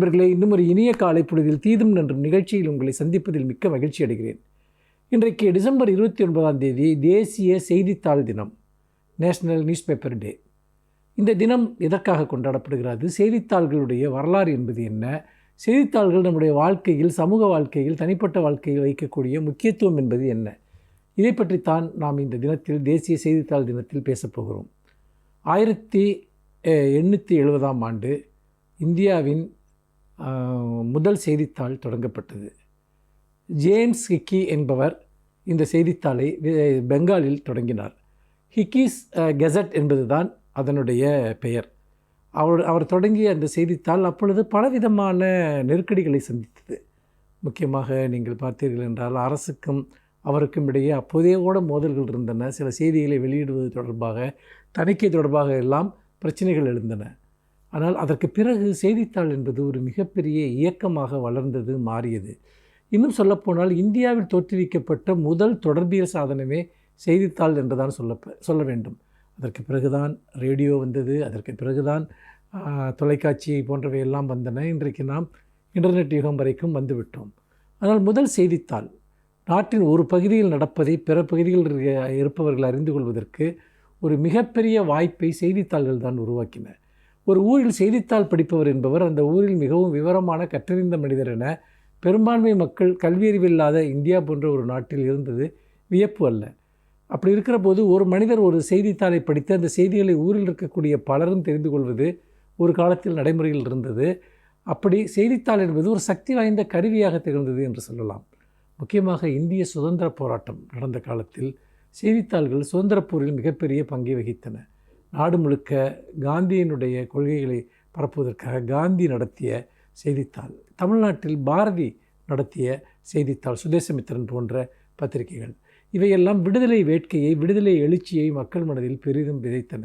நண்பர்களே, இன்னும் ஒரு இனிய காலை பொழுதில் தீதும் நன்றும் நிகழ்ச்சியில் உங்களை சந்திப்பதில் மிக்க மகிழ்ச்சி அடைகிறேன். இன்றைக்கு டிசம்பர் 29 தேசிய செய்தித்தாள் தினம், நேஷனல் நியூஸ் பேப்பர் டே. இந்த தினம் எதற்காக கொண்டாடப்படுகிறது? செய்தித்தாள்களுடைய வரலாறு என்பது என்ன? செய்தித்தாள்கள் நம்முடைய வாழ்க்கையில், சமூக வாழ்க்கையில், தனிப்பட்ட வாழ்க்கையில் வைக்கக்கூடிய முக்கியத்துவம் என்பது என்ன? இதை பற்றித்தான் நாம் இந்த தினத்தில், தேசிய செய்தித்தாள் தினத்தில் பேசப்போகிறோம். 1870ஆம் ஆண்டு இந்தியாவின் முதல் செய்தித்தாள் தொடங்கப்பட்டது. ஜேம்ஸ் ஹிக்கி என்பவர் இந்த செய்தித்தாளை பெங்காலில் தொடங்கினார். ஹிக்கிஸ் கெசட் என்பதுதான் அதனுடைய பெயர். அவர் தொடங்கிய அந்த செய்தித்தாள் அப்பொழுது பலவிதமான நெருக்கடிகளை சந்தித்தது. முக்கியமாக நீங்கள் பார்த்தீர்கள் என்றால், அரசுக்கும் அவருக்கும் இடையே அப்போதே கூட மோதல்கள் இருந்தன. சில செய்திகளை வெளியிடுவது தொடர்பாக, தணிக்கை தொடர்பாக எல்லாம் பிரச்சனைகள் எழுந்தன. ஆனால் அதற்கு பிறகு செய்தித்தாள் என்பது ஒரு மிகப்பெரிய இயக்கமாக வளர்ந்தது, மாறியது. இன்னும் சொல்லப்போனால், இந்தியாவில் தோற்றுவிக்கப்பட்ட முதல் தொடர்பியல் சாதனமே செய்தித்தாள் என்றுதான் சொல்ல வேண்டும். அதற்கு பிறகுதான் ரேடியோ வந்தது, அதற்கு பிறகுதான் தொலைக்காட்சி போன்றவை எல்லாம் வந்தன. இன்றைக்கு நாம் இன்டர்நெட் யுகம் வரைக்கும் வந்துவிட்டோம். ஆனால் முதல் செய்தித்தாள் நாட்டின் ஒரு பகுதியில் நடப்பதை பிற பகுதிகளில் இருப்பவர்கள் அறிந்து கொள்வதற்கு ஒரு மிகப்பெரிய வாய்ப்பை செய்தித்தாள்கள் தான் உருவாக்கின. ஒரு ஊரில் செய்தித்தாள் படிப்பவர் என்பவர் அந்த ஊரில் மிகவும் விவரமான கற்றறிந்த மனிதர் என பெரும்பான்மை மக்கள் கல்வியறிவில்லாத இந்தியா போன்ற ஒரு நாட்டில் இருந்தது வியப்பு அல்ல. அப்படி இருக்கிற போது ஒரு மனிதர் ஒரு செய்தித்தாளை படித்து அந்த செய்திகளை ஊரில் இருக்கக்கூடிய பலரும் தெரிந்து கொள்வது ஒரு காலத்தில் நடைமுறையில் இருந்தது. அப்படி செய்தித்தாள் என்பது ஒரு சக்தி வாய்ந்த கருவியாக திகழ்ந்தது என்று சொல்லலாம். முக்கியமாக இந்திய சுதந்திர போராட்டம் நடந்த காலத்தில் செய்தித்தாள்கள் சுதந்திர போரில் மிகப்பெரிய பங்கை வகித்தன. நாடு முழுக்க காந்தியினுடைய கொள்கைகளை பரப்புவதற்காக காந்தி நடத்திய செய்தித்தாள், தமிழ்நாட்டில் பாரதி நடத்திய செய்தித்தாள், சுதேசமித்திரன் போன்ற பத்திரிகைகள், இவையெல்லாம் விடுதலை வேட்கையை, விடுதலை எழுச்சியை மக்கள் மனதில் பெரிதும் விதைத்தன.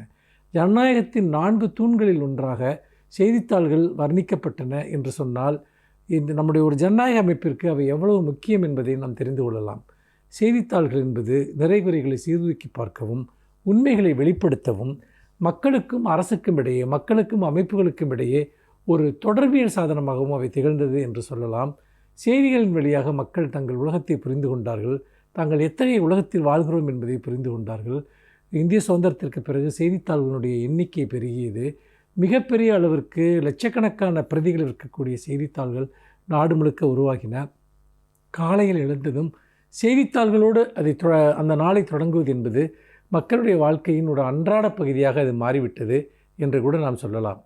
ஜனநாயகத்தின் 4 தூண்களில் ஒன்றாக செய்தித்தாள்கள் வர்ணிக்கப்பட்டன என்று சொன்னால், இந்த நம்முடைய ஒரு ஜனநாயக அமைப்பிற்கு அவை எவ்வளவு முக்கியம் என்பதை நாம் தெரிந்து கொள்ளலாம். செய்தித்தாள்கள் என்பது நிறைகுறைகளை சீர்தூக்கி பார்க்கவும், உண்மைகளை வெளிப்படுத்தவும், மக்களுக்கும் அரசுக்கும் இடையே, மக்களுக்கும் அமைப்புகளுக்கும் இடையே ஒரு தொடர்பியல் சாதனமாகவும் அவை திகழ்ந்தது என்று சொல்லலாம். செய்திகளின் வழியாக மக்கள் தங்கள் உலகத்தை புரிந்து கொண்டார்கள், தாங்கள் எத்தகைய உலகத்தில் வாழ்கிறோம் என்பதை புரிந்து கொண்டார்கள். இந்திய சுதந்திரத்திற்கு பிறகு செய்தித்தாள்களுடைய எண்ணிக்கை பெருகியது. மிகப்பெரிய அளவிற்கு லட்சக்கணக்கான பிரதிகள் இருக்கக்கூடிய செய்தித்தாள்கள் நாடு முழுக்க உருவாகின. காலையில் எழுந்ததும் செய்தித்தாள்களோடு அந்த நாளை தொடங்குவது என்பது மக்களுடைய வாழ்க்கையின் ஒரு அன்றாட பகுதியாக அது மாறிவிட்டது என்று கூட நாம் சொல்லலாம்.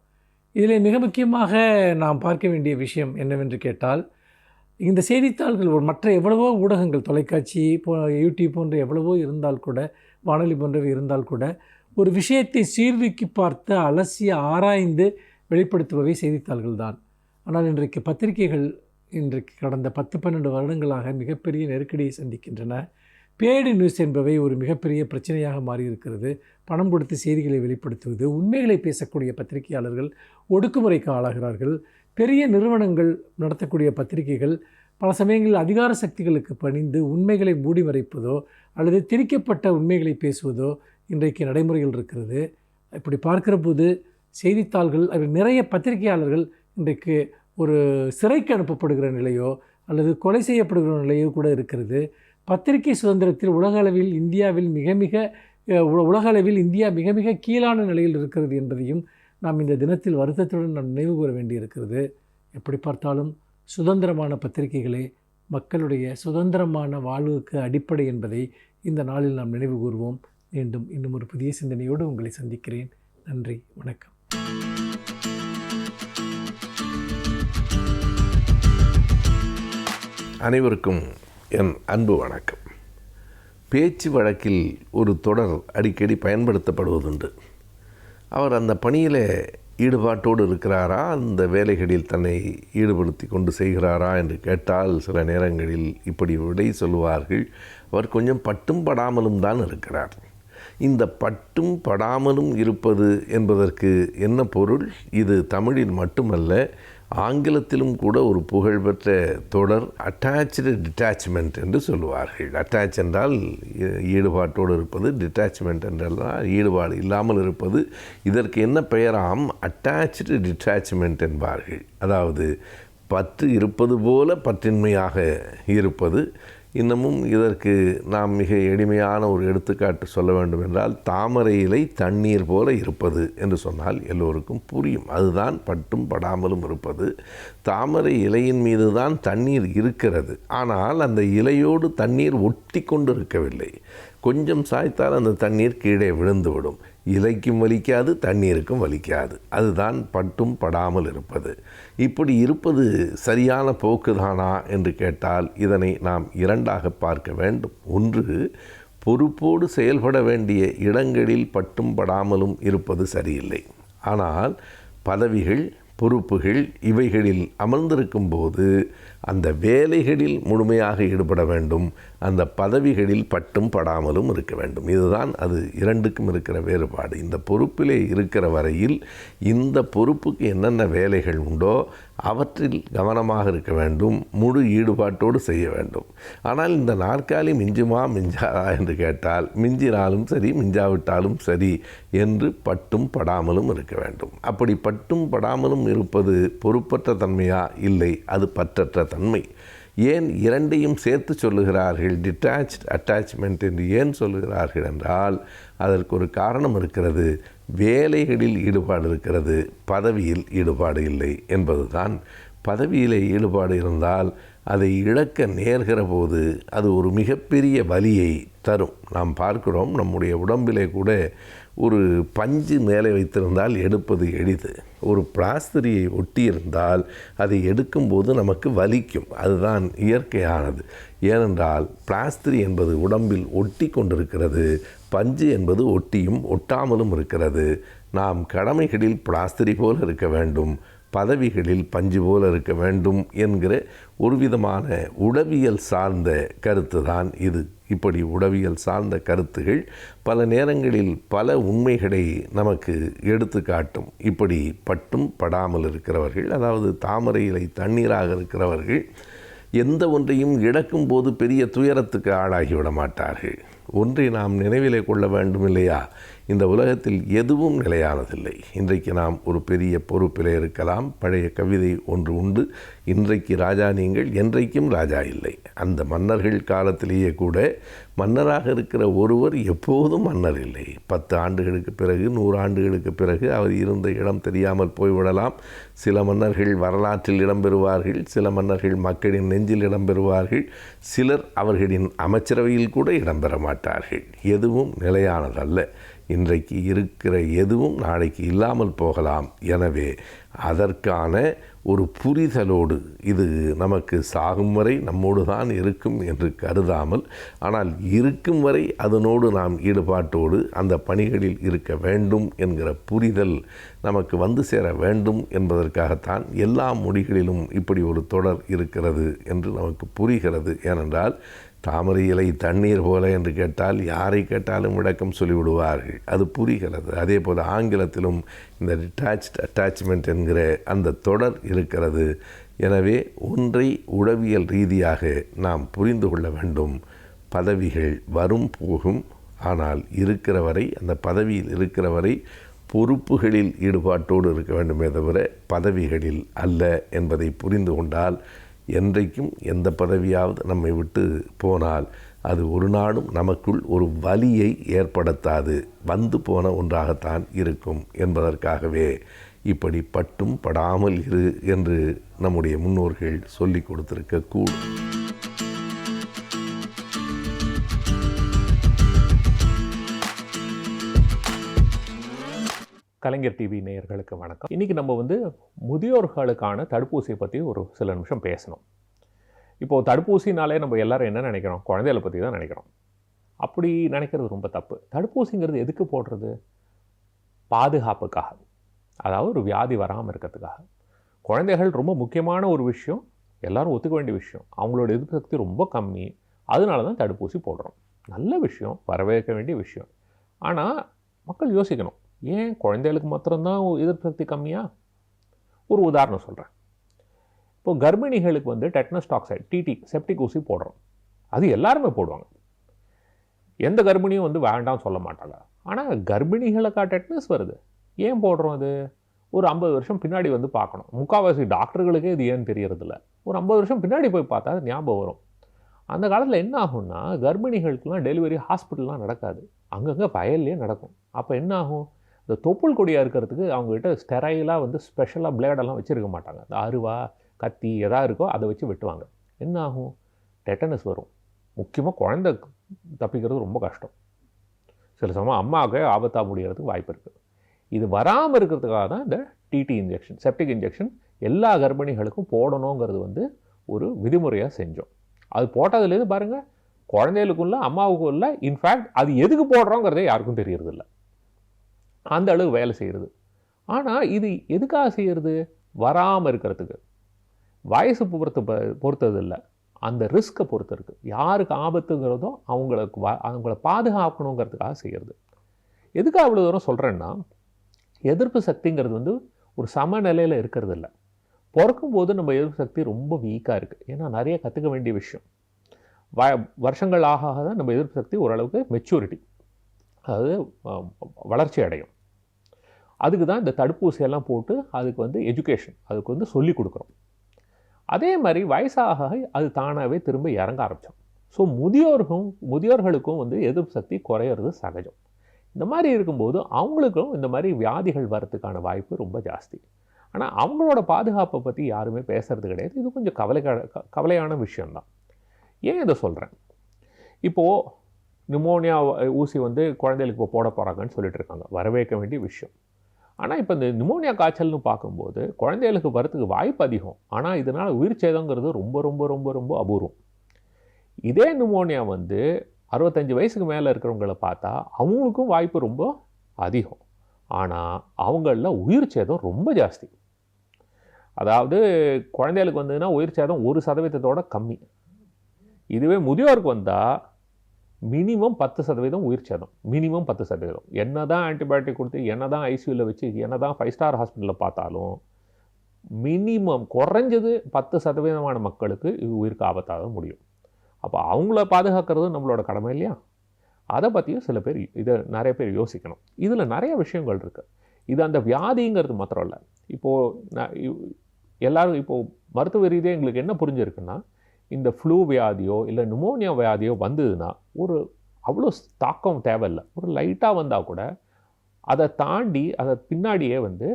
இதில் மிக முக்கியமாக நாம் பார்க்க வேண்டிய விஷயம் என்னவென்று கேட்டால், இந்த செய்தித்தாள்கள் மற்ற எவ்வளவோ ஊடகங்கள், தொலைக்காட்சி, யூடியூப் போன்ற எவ்வளவோ இருந்தால் கூட, வானொலி போன்றவை இருந்தால் கூட, ஒரு விஷயத்தை சீர்தூக்கி பார்த்து அலசி ஆராய்ந்து வெளிப்படுத்துபவை செய்தித்தாள்கள் தான். ஆனால் இன்றைக்கு பத்திரிகைகள் கடந்த 10-12 வருடங்களாக மிகப்பெரிய நெருக்கடியை சந்திக்கின்றன. பேடு நியூஸ் என்பவை ஒரு மிகப்பெரிய பிரச்சனையாக மாறியிருக்கிறது. பணம் கொடுத்து செய்திகளை வெளிப்படுத்துவது, உண்மைகளை பேசக்கூடிய பத்திரிகையாளர்கள் ஒடுக்குமுறைக்கு ஆளாகிறார்கள். பெரிய நிறுவனங்கள் நடத்தக்கூடிய பத்திரிகைகள் பல சமயங்களில் அதிகார சக்திகளுக்கு பணிந்து உண்மைகளை மூடி மறைப்பதோ அல்லது திரிக்கப்பட்ட உண்மைகளை பேசுவதோ இன்றைக்கு நடைமுறையில் இருக்கிறது. இப்படி பார்க்கிற போது செய்தித்தாள்கள், நிறைய பத்திரிகையாளர்கள் இன்றைக்கு ஒரு சிறைக்கு அனுப்பப்படுகிற நிலையோ அல்லது கொலை செய்யப்படுகிற நிலையோ கூட இருக்கிறது. பத்திரிகை சுதந்திரத்தில் உலக அளவில் இந்தியா மிக மிக கீழான நிலையில் இருக்கிறது என்பதையும் நாம் இந்த தினத்தில் வருத்தத்துடன் நாம் நினைவு கூற வேண்டியிருக்கிறது. எப்படி பார்த்தாலும் சுதந்திரமான பத்திரிகைகளே மக்களுடைய சுதந்திரமான வாழ்வுக்கு அடிப்படை என்பதை இந்த நாளில் நாம் நினைவு கூறுவோம். மீண்டும் இன்னும் ஒரு புதிய சிந்தனையோடு உங்களை சந்திக்கிறேன். நன்றி, வணக்கம். அனைவருக்கும் என் அன்பு வணக்கம். பேச்சு வழக்கில் ஒரு தொடர் அடிக்கடி பயன்படுத்தப்படுவதுண்டு. அவர் அந்த பணியில் ஈடுபாட்டோடு இருக்கிறாரா, அந்த வேலைகளில் தன்னை ஈடுபடுத்தி கொண்டு செய்கிறாரா என்று கேட்டால் சில நேரங்களில் இப்படி விடை சொல்லுவார்கள், அவர் கொஞ்சம் பட்டும் படாமலும் தான் இருக்கிறார். இந்த பட்டும் படாமலும் இருப்பது என்பதற்கு என்ன பொருள்? இது தமிழில் மட்டுமல்ல, ஆங்கிலத்திலும் கூட ஒரு புகழ்பெற்ற தொடர் அட்டாச்சு டிட்டாச்மெண்ட் என்று சொல்லுவார்கள். அட்டாச் என்றால் ஈடுபாட்டோடு இருப்பது, டிட்டாச்மெண்ட் என்றால் ஈடுபாடு இல்லாமல் இருப்பது. இதற்கு என்ன பெயராம்? அட்டாச்சு டிட்டாச்மெண்ட் என்பார்கள். அதாவது பற்று இருப்பது போல பற்றின்மையாக இருப்பது. இன்னமும் இதற்கு நாம் மிக எளிமையான ஒரு எடுத்துக்காட்டு சொல்ல வேண்டும் என்றால், தாமரை இலை தண்ணீர் போல இருப்பது என்று சொன்னால் எல்லோருக்கும் புரியும். அதுதான் பட்டும் படாமலும் இருப்பது. தாமரை இலையின் மீது தான் தண்ணீர் இருக்கிறது, ஆனால் அந்த இலையோடு தண்ணீர் ஒட்டி கொண்டு இருக்கவில்லை. கொஞ்சம் சாய்த்தால் அந்த தண்ணீர் கீழே விழுந்துவிடும். இலைக்கும் வலிக்காது, தண்ணீருக்கும் வலிக்காது. அதுதான் பட்டும் படாமல் இருப்பது. இப்படி இருப்பது சரியான போக்குதானா என்று கேட்டால் இதனை நாம் இரண்டாக பார்க்க வேண்டும். ஒன்று, பொறுப்போடு செயல்பட வேண்டிய இடங்களில் பட்டும் படாமலும் இருப்பது சரியில்லை. ஆனால் பதவிகள், பொறுப்புகள் இவைகளில் அமர்ந்திருக்கும் போது அந்த வேலைகளில் முழுமையாக ஈடுபட வேண்டும். அந்த பதவிகளில் பட்டும் படாமலும் இருக்க வேண்டும். இதுதான் அது இரண்டுக்கும் இருக்கிற வேறுபாடு. இந்த பொறுப்பிலே இருக்கிற வரையில் இந்த பொறுப்புக்கு என்னென்ன வேலைகள் உண்டோ அவற்றில் கவனமாக இருக்க வேண்டும், முழு ஈடுபாட்டோடு செய்ய வேண்டும். ஆனால் இந்த நாற்காலி மிஞ்சுமா மிஞ்சாதா என்று கேட்டால், மிஞ்சினாலும் சரி மிஞ்சாவிட்டாலும் சரி என்று பட்டும் படாமலும் இருக்க வேண்டும். அப்படி பட்டும் படாமலும் இருப்பது பொறுப்பற்ற தன்மையா? இல்லை, அது பற்றற்ற தன்மை. ஏன் இரண்டையும் சேர்த்து சொல்லுகிறார்கள்? டிட்டாச்ட் அட்டாச்மெண்ட் என்று ஏன் சொல்லுகிறார்கள் என்றால், அதற்கு ஒரு காரணம் இருக்கிறது. வேலைகளில் ஈடுபாடு இருக்கிறது, பதவியில் ஈடுபாடு இல்லை என்பதுதான். பதவியிலே ஈடுபாடு இருந்தால் அதை இழக்க நேர்கிற போது அது ஒரு மிகப்பெரிய வலியை தரும். நாம் பார்க்கிறோம், நம்முடைய உடம்பிலே கூட ஒரு பஞ்சு மேலே வைத்திருந்தால் எடுப்பது எளிது. ஒரு பிளாஸ்திரியை ஒட்டியிருந்தால் அதை எடுக்கும்போது நமக்கு வலிக்கும். அதுதான் இயற்கையானது. ஏனென்றால் பிளாஸ்திரி என்பது உடம்பில் ஒட்டி கொண்டிருக்கிறது, பஞ்சு என்பது ஒட்டியும் ஒட்டாமலும் இருக்கிறது. நாம் கடமைகளில் பிளாஸ்திரி போல இருக்க வேண்டும், பதவிகளில் பஞ்சு போல இருக்க வேண்டும் என்கிற ஒரு விதமான உளவியல் சார்ந்த கருத்து தான் இது. இப்படி உளவியல் சார்ந்த கருத்துகள் பல நேரங்களில் பல உண்மைகளை நமக்கு எடுத்து காட்டும். இப்படி பட்டும் படாமல் இருக்கிறவர்கள், அதாவது தாமரை இலை தண்ணீராக இருக்கிறவர்கள், எந்த ஒன்றையும் இழக்கும் போது பெரிய துயரத்துக்கு ஆளாகிவிட மாட்டார்கள். ஒன்றை நாம் நினைவிலே கொள்ள வேண்டும் இல்லையா? இந்த உலகத்தில் எதுவும் நிலையானதில்லை. இன்றைக்கு நாம் ஒரு பெரிய பொறுப்பிலே இருக்கலாம். பழைய கவிதை ஒன்று உண்டு, இன்றைக்கு ராஜா நீங்கள், என்றைக்கும் ராஜா இல்லை. அந்த மன்னர்கள் காலத்திலேயே கூட மன்னராக இருக்கிற ஒருவர் எப்போதும் மன்னர் இல்லை. 10 ஆண்டுகளுக்கு பிறகு, 100 ஆண்டுகளுக்கு பிறகு அவர் இருந்த இடம் தெரியாமல் போய்விடலாம். சில மன்னர்கள் வரலாற்றில் இடம்பெறுவார்கள், சில மன்னர்கள் மக்களின் நெஞ்சில் இடம்பெறுவார்கள், சிலர் அவர்களின் அமைச்சரவையில் கூட இடம்பெற மாட்டார்கள். எதுவும் நிலையானதல்ல. இன்றைக்கு இருக்கிற எதுவும் நாளைக்கு இல்லாமல் போகலாம். எனவே அதற்கான ஒரு புரிதலோடு, இது நமக்கு சாகும் வரை நம்மோடு தான் இருக்கும் என்று கருதாமல், ஆனால் இருக்கும் வரை அதனோடு நாம் ஈடுபாட்டோடு அந்த பணிகளில் இருக்க வேண்டும் என்கிற புரிதல் நமக்கு வந்து சேர வேண்டும் என்பதற்காகத்தான் எல்லா மொழிகளிலும் இப்படி ஒரு தொடர் இருக்கிறது என்று நமக்கு புரிகிறது. ஏனென்றால் தாமரை இலை தண்ணீர் போல என்று கேட்டால் யாரை கேட்டாலும் விளக்கம் சொல்லிவிடுவார்கள், அது புரிகிறது. அதே போல் ஆங்கிலத்திலும் இந்த டிட்டாச்ட் அட்டாச்மெண்ட் என்கிற அந்த தொடர் இருக்கிறது. எனவே ஒன்றை உளவியல் ரீதியாக நாம் புரிந்து கொள்ள வேண்டும். பதவிகள் வரும் போகும், ஆனால் இருக்கிற வரை, அந்த பதவியில் இருக்கிற வரை பொறுப்புகளில் ஈடுபாட்டோடு இருக்க வேண்டுமே தவிர பதவிகளில் அல்ல என்பதை புரிந்து கொண்டால், என்றைக்கும் எந்த பதவியாவது நம்மை விட்டு போனால் அது ஒரு நாளும் நமக்குள் ஒரு வலியை ஏற்படுத்தாது, வந்து போன ஒன்றாகத்தான் இருக்கும் என்பதற்காகவே இப்படி பட்டும் படாமல் இரு என்று நம்முடைய முன்னோர்கள் சொல்லி கொடுத்திருக்க கூடும். கலைஞர் டிவி நேயர்களுக்கு வணக்கம். இன்றைக்கி நம்ம முதியோர்களுக்கான தடுப்பூசியை பற்றி ஒரு சில நிமிஷம் பேசணும். இப்போது தடுப்பூசினாலே நம்ம எல்லாரும் என்ன நினைக்கிறோம்? குழந்தைகளை பற்றி தான் நினைக்கிறோம். அப்படி நினைக்கிறது ரொம்ப தப்பு. தடுப்பூசிங்கிறது எதுக்கு போடுறது? பாதுகாப்புக்காக, அதாவது ஒரு வியாதி வராமல் இருக்கிறதுக்காக. குழந்தைகள் ரொம்ப முக்கியமான ஒரு விஷயம், எல்லோரும் ஒத்துக்க வேண்டிய விஷயம். அவங்களோட எதிர்ப்பு சக்தி ரொம்ப கம்மி, அதனால தான் தடுப்பூசி போடுறோம். நல்ல விஷயம், வரவேற்க வேண்டிய விஷயம். ஆனால் மக்கள் யோசிக்கணும், ஏன் குழந்தைகளுக்கு மாத்திரம்தான் எதிர்ப்பு சக்தி கம்மியா? ஒரு உதாரணம் சொல்கிறேன். இப்போது கர்ப்பிணிகளுக்கு வந்து டெட்னஸ் டாக்சைடு டிடி செப்டிக் ஊசி போடுறோம். அது எல்லாருமே போடுவாங்க. எந்த கர்ப்பிணியும் வந்து வேண்டாம்னு சொல்ல மாட்டாங்க. ஆனால் கர்ப்பிணிகளுக்கா டெட்னஸ் வருது, ஏன் போடுறோம்? அது ஒரு 50 வருஷம் பின்னாடி வந்து பார்க்கணும். முக்கால்வாசி டாக்டர்களுக்கே இது ஏன்னு தெரியறதில்ல. ஒரு 50 வருஷம் பின்னாடி போய் பார்த்தா அது ஞாபகம் வரும். அந்த காலத்தில் என்ன ஆகும்னா, கர்ப்பிணிகளுக்கெல்லாம் டெலிவரி ஹாஸ்பிட்டல்லாம் நடக்காது, அங்கங்கே வயல்லே நடக்கும். அப்போ என்ன ஆகும், இந்த தொப்புள் கொடியாக இருக்கிறதுக்கு அவங்ககிட்ட ஸ்டெரைலாக வந்து ஸ்பெஷலாக பிளேடெல்லாம் வச்சுருக்க மாட்டாங்க. அந்த அருவா கத்தி எதாவது இருக்கோ அதை வச்சு வெட்டுவாங்க. என்ன ஆகும், டெட்டனஸ் வரும். முக்கியமாக குழந்தை தப்பிக்கிறது ரொம்ப கஷ்டம். சில சமயம் அம்மாவுக்கே ஆபத்தாக முடிகிறதுக்கு வாய்ப்பு இருக்குது. இது வராமல் இருக்கிறதுக்காக தான் இந்த டிடி இன்ஜெக்ஷன், செப்டிக் இன்ஜெக்ஷன் எல்லா கர்ப்பிணிகளுக்கும் போடணுங்கிறது வந்து ஒரு விதிமுறையாக செஞ்சோம். அது போட்டதுலேருந்து பாருங்கள், குழந்தைகளுக்கும் இல்லை அம்மாவுக்கும் இல்லை, இன்ஃபேக்ட் அது எதுக்கு போடுறோங்கிறதே யாருக்கும் தெரியறதில்ல. அந்த அளவு வேலை செய்கிறது. ஆனால் இது எதுக்காக செய்கிறது, வராமல் இருக்கிறதுக்கு. வயசு பொறுத்தது இல்லை, அந்த ரிஸ்க்கை பொறுத்து இருக்குது. யாருக்கு ஆபத்துங்கிறதோ அவங்கள பாதுகாக்கணுங்கிறதுக்காக செய்கிறது. எதுக்காக அவ்வளோ தூரம் சொல்கிறேன்னா, எதிர்ப்பு சக்திங்கிறது வந்து ஒரு சமநிலையில் இருக்கிறது இல்லை. பிறக்கும்போது நம்ம எதிர்ப்பு சக்தி ரொம்ப வீக்காக இருக்குது. ஏன்னா நிறைய கற்றுக்க வேண்டிய விஷயம். வருஷங்கள் ஆக தான் நம்ம எதிர்ப்பு சக்தி ஓரளவுக்கு மெச்சூரிட்டி, அதாவது வளர்ச்சி அடையும். அதுக்கு தான் இந்த தடுப்பூசியெல்லாம் போட்டு அதுக்கு வந்து எஜுகேஷன், அதுக்கு வந்து சொல்லிக் கொடுக்குறோம். அதே மாதிரி வயசாக அது தானாகவே திரும்ப இறங்க ஆரம்பித்தோம். ஸோ முதியோர்களுக்கும் வந்து எதிர்ப்பு சக்தி குறையிறது சகஜம். இந்த மாதிரி இருக்கும்போது அவங்களுக்கும் இந்த மாதிரி வியாதிகள் வரத்துக்கான வாய்ப்பு ரொம்ப ஜாஸ்தி. ஆனால் அவங்களோட பாதுகாப்பை பற்றி யாருமே பேசுகிறது கிடையாது. இது கொஞ்சம் கவலையான விஷயந்தான். ஏன் இதை சொல்கிறேன், இப்போது நிமோனியா ஊசி வந்து குழந்தைகளுக்கு இப்போ போட போகிறாங்கன்னு சொல்லிட்டு இருக்காங்க, வரவேற்க வேண்டிய விஷயம். ஆனால் இப்போ இந்த நிமோனியா காய்ச்சல்னு பார்க்கும்போது குழந்தைகளுக்கு வரத்துக்கு வாய்ப்பு அதிகம். ஆனால் இதனால் உயிர் சேதங்கிறது ரொம்ப ரொம்ப ரொம்ப ரொம்ப அபூர்வம். இதே நிமோனியா வந்து 65 வயசுக்கு மேலே இருக்கிறவங்கள பார்த்தா அவங்களுக்கும் வாய்ப்பு ரொம்ப அதிகம். ஆனால் அவங்களில் உயிர் சேதம் ரொம்ப ஜாஸ்தி. அதாவது குழந்தைகளுக்கு வந்ததுன்னா உயிர் சேதம் 1% கம்மி. இதுவே முதியோருக்கு வந்தால் மினிமம் 10% உயிர் சேதம், மினிமம் 10%. என்ன தான் ஆன்டிபயோட்டிக் கொடுத்து, என்ன தான் ஐசியூவில் வச்சு, என்ன தான் 5 ஸ்டார் ஹாஸ்பிட்டலில் பார்த்தாலும் மினிமம் குறைஞ்சது 10% மக்களுக்கு இது உயிருக்கு ஆபத்தாக முடியும். அப்போ அவங்கள பாதுகாக்கிறது நம்மளோட கடமை இல்லையா? அதை பற்றியும் சில பேர் நிறைய பேர் யோசிக்கணும். இதில் நிறைய விஷயங்கள் இருக்குது. இது அந்த வியாதிங்கிறது மாத்திரம் இல்லை. இப்போது எல்லோரும் இப்போது மருத்துவ ரீதியாக எங்களுக்கு என்ன புரிஞ்சிருக்குன்னா, இந்த ஃப்ளூ வியாதியோ இல்லை நிமோனியா வியாதியோ வந்ததுன்னா அவ்வளோ தாக்கம் தேவையில்லை. ஒரு லைட்டாக வந்தால் கூட அதை தாண்டி அதை பின்னாடியே வந்து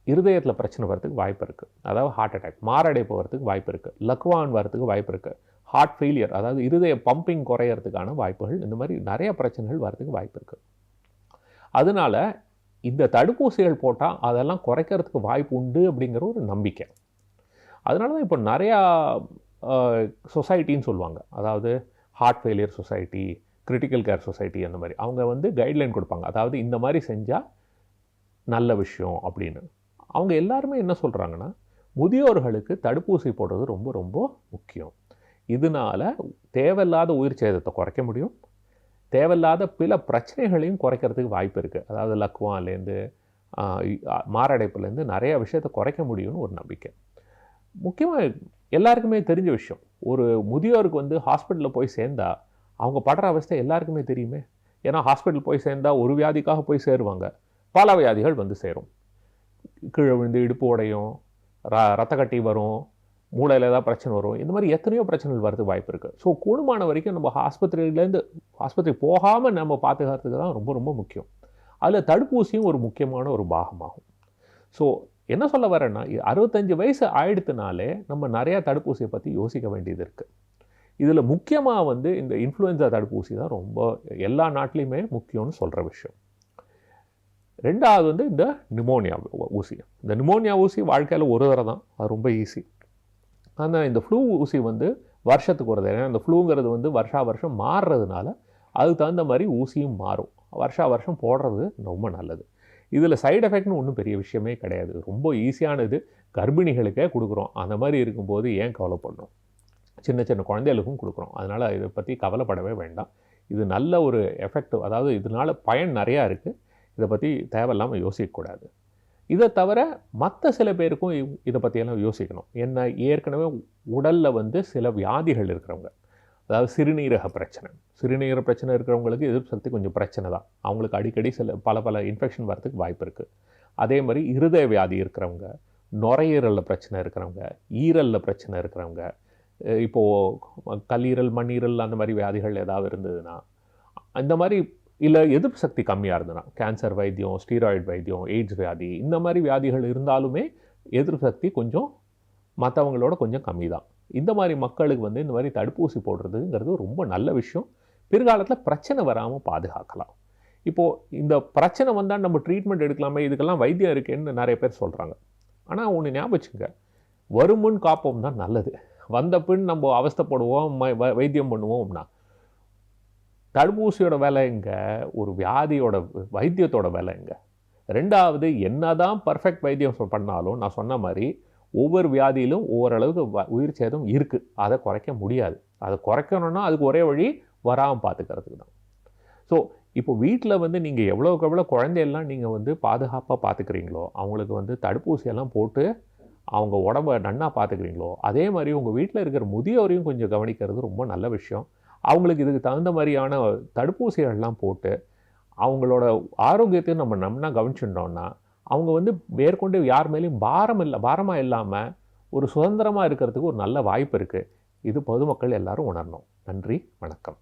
இருதயத்தில் பிரச்சனை வரதுக்கு வாய்ப்பு இருக்குது. அதாவது ஹார்ட் அட்டாக், மாரடைப்பு வரதுக்கு வாய்ப்பு இருக்குது, லக்வான் வரதுக்கு வாய்ப்பு இருக்குது, ஹார்ட் ஃபெயிலியர், அதாவது இருதய பம்பிங் குறையிறதுக்கான வாய்ப்புகள், இந்த மாதிரி நிறைய பிரச்சனைகள் வரதுக்கு வாய்ப்பு இருக்குது. அதனால் இந்த தடுப்பூசிகள் போட்டால் அதெல்லாம் குறைக்கிறதுக்கு வாய்ப்பு உண்டு அப்படிங்கிற ஒரு நம்பிக்கை. அதனால தான் இப்போ நிறையா சொசைட்டின்னு சொல்லுவாங்க, அதாவது heart failure society, critical care society, அந்த மாதிரி அவங்க வந்து கைட்லைன் கொடுப்பாங்க. அதாவது இந்த மாதிரி செஞ்சால் நல்ல விஷயம் அப்படின்னு. அவங்க எல்லாருமே என்ன சொல்கிறாங்கன்னா, முதியோர்களுக்கு தடுப்பூசி போடுறது ரொம்ப ரொம்ப முக்கியம். இதனால் தேவையில்லாத உயிர் சேதத்தை குறைக்க முடியும், தேவையில்லாத பல பிரச்சனைகளையும் குறைக்கிறதுக்கு வாய்ப்பு இருக்குது. அதாவது லக்வான்லேருந்து மாரடைப்புலேருந்து நிறைய விஷயத்தை குறைக்க முடியும்னு ஒரு நம்பிக்கை. முக்கியமாக எல்லாருக்குமே தெரிஞ்ச விஷயம், ஒரு முதியோருக்கு வந்து ஹாஸ்பிட்டலில் போய் சேர்ந்தா அவங்க படுற அவஸ்தை எல்லாருக்குமே தெரியுமே. ஏன்னா ஹாஸ்பிட்டல் போய் சேர்ந்தால் ஒரு வியாதிக்காக போய் சேருவாங்க, பல வியாதிகள் வந்து சேரும். கீழே விழுந்து இடுப்பு உடையும், ரத்த கட்டி வரும், மூளையில் ஏதாவது பிரச்சனை வரும், இந்த மாதிரி எத்தனையோ பிரச்சனைகள் வரதுக்கு வாய்ப்பு இருக்குது. ஸோ கூடுமான வரைக்கும் நம்ம ஆஸ்பத்திரி போகாமல் நம்ம பாதுகாக்கிறதுக்கு தான் ரொம்ப ரொம்ப முக்கியம். அதில் தடுப்பூசியும் ஒரு முக்கியமான ஒரு பாகமாகும். ஸோ என்ன சொல்ல வரேன்னா, 65 வயசு ஆயிடுத்துனாலே நம்ம நிறையா தடுப்பூசியை பற்றி யோசிக்க வேண்டியது இருக்குது. இதில் முக்கியமாக வந்து இந்த இன்ஃப்ளூயன்ஸா தடுப்பூசி தான் ரொம்ப எல்லா நாட்டிலையுமே முக்கியம்னு சொல்கிற விஷயம். ரெண்டாவது வந்து இந்த நிமோனியா ஊசி. இந்த நிமோனியா ஊசி வாழ்க்கையில் ஒரு தடவை தான், அது ரொம்ப ஈஸி. ஆனால் இந்த ஃப்ளூ ஊசி வந்து வருஷத்துக்கு ஒரு தடவை. ஏன்னா இந்த ஃப்ளூங்கிறது வந்து வருஷம் மாறுறதுனால அதுக்கு தகுந்த மாதிரி ஊசியும் மாறும். வருஷம் போடுறது ரொம்ப நல்லது. இதில் சைடு எஃபெக்ட்னு ஒன்றும் பெரிய விஷயமே கிடையாது, ரொம்ப ஈஸியானது. கர்ப்பிணிகளுக்கே கொடுக்குறோம், அந்த மாதிரி இருக்கும்போது ஏன் கவலைப்படணும்? சின்ன சின்ன குழந்தைகளுக்கும் கொடுக்குறோம். அதனால் இதை பற்றி கவலைப்படவே வேண்டாம். இது நல்ல ஒரு எஃபெக்ட், அதாவது இதனால் பயன் நிறையா இருக்குது. இதை பற்றி தேவையில்லாமல் யோசிக்கக்கூடாது. இதை தவிர மற்ற சில பேருக்கும் இதை பற்றியெல்லாம் யோசிக்கணும். என்ன, ஏற்கனவே உடலில் வந்து சில வியாதிகள் இருக்கிறவங்க, அதாவது சிறுநீரக பிரச்சனை இருக்கிறவங்களுக்கு எதிர்ப்பு சக்தி கொஞ்சம் பிரச்சனை தான். அவங்களுக்கு அடிக்கடி பல இன்ஃபெக்ஷன் வரதுக்கு வாய்ப்பு இருக்குது. அதே மாதிரி இருதய வியாதி இருக்கிறவங்க, நுரையீரலில் பிரச்சனை இருக்கிறவங்க, ஈரலில் பிரச்சனை இருக்கிறவங்க, இப்போது கல்லீரல் மண்ணீரல் அந்த மாதிரி வியாதிகள் ஏதாவது இருந்ததுன்னா, இந்த மாதிரி இல்லை எதிர்ப்பு சக்தி கம்மியாக இருந்ததுன்னா, கேன்சர் வைத்தியம், ஸ்டீராய்டு வைத்தியம், எய்ட்ஸ் வியாதி, இந்த மாதிரி வியாதிகள் இருந்தாலுமே எதிர்ப்பு சக்தி கொஞ்சம் மற்றவங்களோட கொஞ்சம் கம்மி தான். இந்த மாதிரி மக்களுக்கு வந்து இந்த மாதிரி தடுப்பூசி போடுறதுங்கிறது ரொம்ப நல்ல விஷயம். பிற்காலத்தில் பிரச்சனை வராமல் பாதுகாக்கலாம். இப்போது இந்த பிரச்சனை வந்தால் நம்ம ட்ரீட்மெண்ட் எடுக்கலாமே, இதுக்கெல்லாம் வைத்தியம் இருக்கேன்னு நிறைய பேர் சொல்கிறாங்க. ஆனால் ஒன்று ஞாபகம் வச்சுங்க, வருமுன் காப்போம் தான் நல்லது. வந்த பின் நம்ம அவஸ்தைப்படுவோம், வைத்தியம் பண்ணுவோம்னா தடுப்பூசியோட வேலை எங்கே, ஒரு வியாதியோட வைத்தியத்தோட வேலை எங்கே? ரெண்டாவது, என்னதான் பர்ஃபெக்ட் வைத்தியம் பண்ணாலும் நான் சொன்ன மாதிரி ஒவ்வொரு வியாதியிலும் ஓரளவுக்கு உயிர் சேதம் இருக்குது. அதை குறைக்க முடியாது. அதை குறைக்கணும்னா அதுக்கு ஒரே வழி வராமல் பார்த்துக்கிறதுக்கு தான். ஸோ இப்போ வீட்டில் வந்து நீங்கள் எவ்வளோக்கு எவ்வளோ குழந்தையெல்லாம் நீங்கள் வந்து பாதுகாப்பாக பார்த்துக்கிறீங்களோ, அவங்களுக்கு வந்து தடுப்பூசியெல்லாம் போட்டு அவங்க உடம்பை நன்னா பார்த்துக்கிறீங்களோ, அதே மாதிரி உங்கள் வீட்டில் இருக்கிற முதியோரையும் கொஞ்சம் கவனிக்கிறது ரொம்ப நல்ல விஷயம். அவங்களுக்கு இதுக்கு தகுந்த மாதிரியான தடுப்பூசிகள்லாம் போட்டு அவங்களோட ஆரோக்கியத்தையும் நம்ம நன்னா கவனிச்சுட்டோம்னா, அவங்க வந்து மேற்கொண்டு யார் மேலேயும் பாரமாக இல்லாமல் ஒரு சுதந்திரமாக இருக்கிறதுக்கு ஒரு நல்ல வாய்ப்பு இருக்குது. இது பொதுமக்கள் எல்லாரும் உணரணும். நன்றி, வணக்கம்.